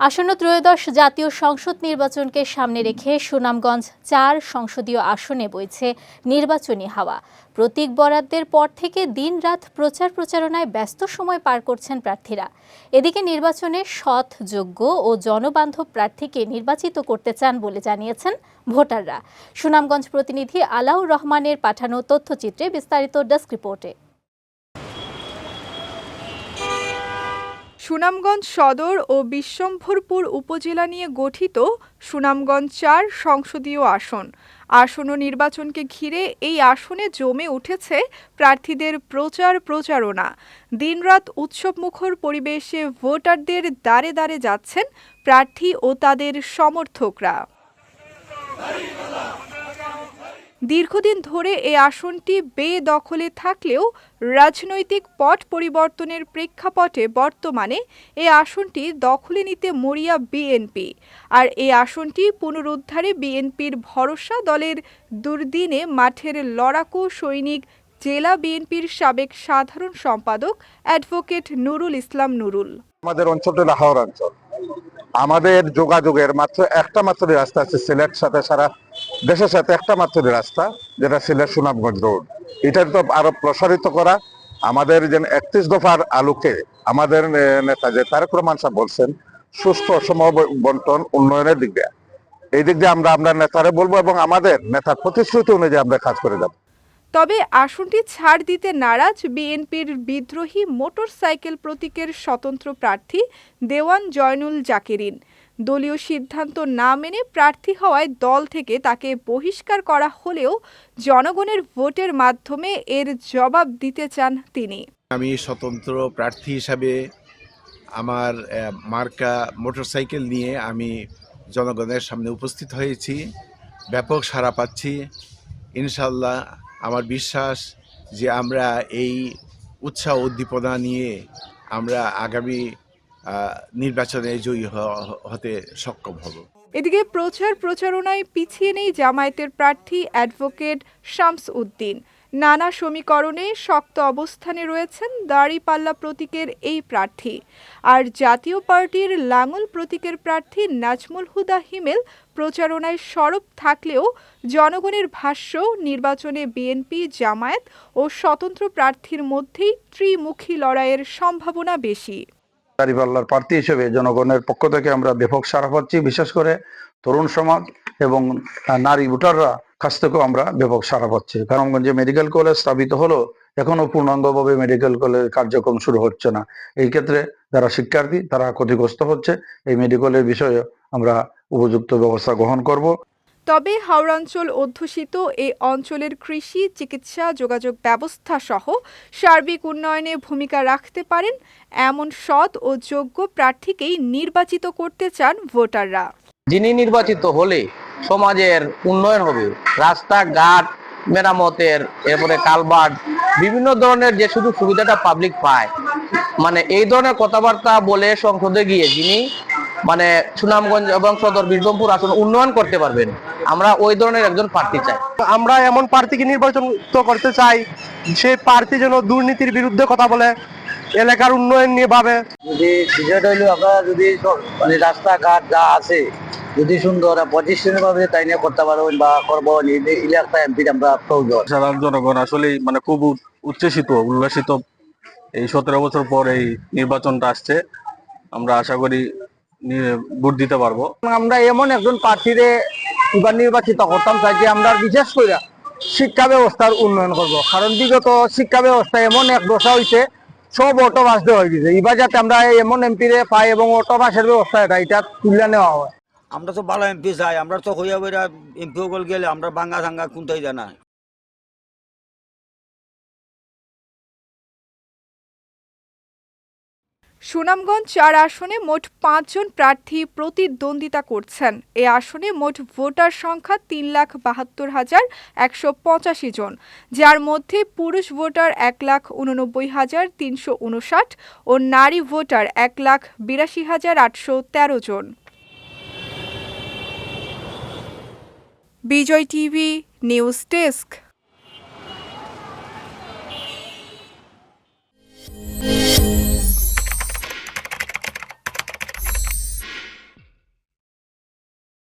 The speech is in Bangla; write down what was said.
আসন্ন ত্রয়োদশ জাতীয় সংসদ নির্বাচনকে সামনে রেখে সুনামগঞ্জ ৪ সংসদীয় আসনে বইছে নির্বাচনী হাওয়া। প্রতীক বরাদ্দের পর থেকে দিন-রাত প্রচারণায় ব্যস্ত সময় পার করছেন প্রার্থীরা। এদিকে নির্বাচনে সৎ, যোগ্য ও জনবান্ধব প্রার্থীকে নির্বাচিত করতে চান বলে জানিয়েছেন ভোটাররা। সুনামগঞ্জ প্রতিনিধি আলাউর রহমানের পাঠানো তথ্যচিত্রে বিস্তারিত ডেস্ক রিপোর্টে। সুনামগঞ্জ সদর ও বিশ্বম্ভরপুর উপজেলা নিয়ে গঠিত সুনামগঞ্জ ৪ সংসদীয় আসন্ন নির্বাচনকে ঘিরে এই আসনে জমে উঠেছে প্রার্থীদের প্রচারণা। দিনরাত উৎসবমুখর পরিবেশে ভোটারদের দ্বারে দ্বারে যাচ্ছেন প্রার্থী ও তাদের সমর্থকরা। দীর্ঘদিন ধরে এই আসনটি বেদখলে থাকলেও রাজনৈতিক পট পরিবর্তনের প্রেক্ষাপটে বর্তমানে এই আসনটি দখলে নিতে মরিয়া বিএনপি। আর এই আসনটি পুনরুদ্ধারে বিএনপির ভরসা দলের দুর্দিনে মাঠের লড়াকু সৈনিক জেলা বিএনপির সাবেক সাধারণ সম্পাদক অ্যাডভোকেট নুরুল ইসলাম নুরুল। আমাদের অঞ্চলটা হাওর অঞ্চল। আমাদের যোগাযোগের একটা মাত্র রাস্তা আছে সিলেট সাথে, সারা দেশের সাথে একটা মাত্র রাস্তা, যেটা সিলেট সুনামগঞ্জ রোড। এটা তো আরো প্রসারিত করা, আমাদের যে 31 দফার আলোকে আমাদের নেতা যে তারেক রহমান সাহেব বলছেন সুষ্ঠু সমবন্টন উন্নয়নের দিক দিয়ে, এই দিক দিয়ে আমরা নেতারে বলবো এবং আমাদের নেতার প্রতিশ্রুতি অনুযায়ী আমরা কাজ করে যাব। তবে আসনটি ছাড় দিতে নারাজ বিএনপির বিদ্রোহী মোটরসাইকেল প্রতীকের স্বতন্ত্র প্রার্থী দেওয়ান জয়নুল জাকেরিন। দলীয় সিদ্ধান্ত না মেনে প্রার্থী হওয়ায় দল থেকে তাকে বহিষ্কার করা হলেও জনগণের ভোটের মাধ্যমে এর জবাব দিতে চান তিনি। আমি স্বতন্ত্র প্রার্থী হিসাবে আমার মার্কা মোটরসাইকেল নিয়ে আমি জনগণের সামনে উপস্থিত হয়েছি। ব্যাপক সাড়া পাচ্ছি। ইনশাল্লাহ আমার বিশ্বাস যে আমরা এই উৎসাহ উদ্দীপনা নিয়ে আমরা আগামী নির্বাচনে জয়ী হতে সক্ষম হব। এদিকে প্রচারণায় পিছিয়ে নেই জামায়াতের প্রার্থী অ্যাডভোকেট শামস উদ্দিন। নানা সমীকরণে শক্ত অবস্থানে রয়েছেন দাঁড়িপাল্লা প্রতীকের এই প্রার্থী। আর জাতীয় পার্টির লাঙল প্রতীকের প্রার্থী নাজমুল হুদা হিমেল প্রচারণায় সরব থাকলেও জনগণের ভাষ্য নির্বাচনে বিএনপি, জামায়াত ও স্বতন্ত্র প্রার্থীর মধ্যেই ত্রিমুখী লড়াইয়ের সম্ভাবনা বেশি। দাঁড়িপাল্লার প্রার্থী হিসেবে জনগণের পক্ষ থেকে আমরা ব্যাপক সাড়া পাচ্ছি। বিশেষ করে তরুণ সমাজ এবং নারী ভোটাররা কাছ থেকেও আমরা ব্যাপক সাড়া পাচ্ছি। কারণগঞ্জে মেডিকেল কলেজ স্থাপিত হলো, এখনো পূর্ণাঙ্গভাবে মেডিকেল কলেজ কার্যক্রম শুরু হচ্ছে না। এই ক্ষেত্রে যারা শিক্ষার্থী তারা ক্ষতিগ্রস্ত হচ্ছে। এই মেডিকেলের বিষয়ে আমরা উপযুক্ত ব্যবস্থা গ্রহণ করব। তবে হাওড়াঞ্চল অধ্যুষিত এই অঞ্চলের কৃষি, চিকিৎসা, যোগাযোগ ব্যবস্থা সহ সার্বিক উন্নয়নে ভূমিকা রাখতে পারেন এমন সৎ ও যোগ্য প্রার্থীকেই নির্বাচিত করতে চান ভোটাররা। যিনি নির্বাচিত হলে সমাজের উন্নয়ন হবে, রাস্তাঘাট মেরামতের, এরপরে কালভার্ট, বিভিন্ন ধরনের যে সুযোগ সুবিধাটা পাবলিক পায়, এই ধরনের কথাবার্তা বলে সংসদে গিয়ে যিনি সুনামগঞ্জ এবং সদর বিশ্বম্ভর আসন উন্নয়ন করতে পারবেন, আমরা ওই ধরনের একজন প্রার্থী চাই। আমরা এমন প্রার্থীকে নির্বাচন করতে চাই সেই প্রার্থী যেন দুর্নীতির বিরুদ্ধে কথা বলে, এলাকার উন্নয়ন নিয়ে ভাবে। যদি বিষয়টা হইলো আমরা যদি রাস্তাঘাট যা আছে যদি সুন্দর প্রতিষ্ঠানিকভাবে তাই নিয়ে করতে পারবেন বা করবো, এলাকা এমপি আমরা প্রয়োজন। সাধারণ জনগণ আসলে খুব উল্লাসিত এই 17 বছর পর এই নির্বাচনটা আসছে। আমরা আশা করি ভোট দিতে পারবো। আমরা এমন একজন প্রার্থীরে এবার নির্বাচিত করতাম চাই যে আমরা বিশেষ করে শিক্ষা ব্যবস্থার উন্নয়ন করব। কারণ বিগত শিক্ষা ব্যবস্থা এমন এক দশা হয়েছে, সব অটো বাস দেওয়া হয়ে গেছে। এবার যাতে আমরা এমন এমপিরে পাই এবং অটো বাসের ব্যবস্থা এটা তুলে নেওয়া হয়। আমরা তো ভালো এমপি চাই, আমরা তো হইয়া বইরা এমপি হল গেলে আমরা বাঙ্গা সাঙ্গা কোনটাই জানা। সুনামগঞ্জ ৪ আসনে মোট ৫ জন প্রার্থী প্রতিদ্বন্দ্বিতা করছেন। এ আসনে মোট ভোটার সংখ্যা ৩,৭২,১৮৫ জন, যার মধ্যে পুরুষ ভোটার ১,৮৯,৩৫৯ ও নারী ভোটার ১,৮২,৮১৩ জন। বিজয় টিভি নিউজ ডেস্ক।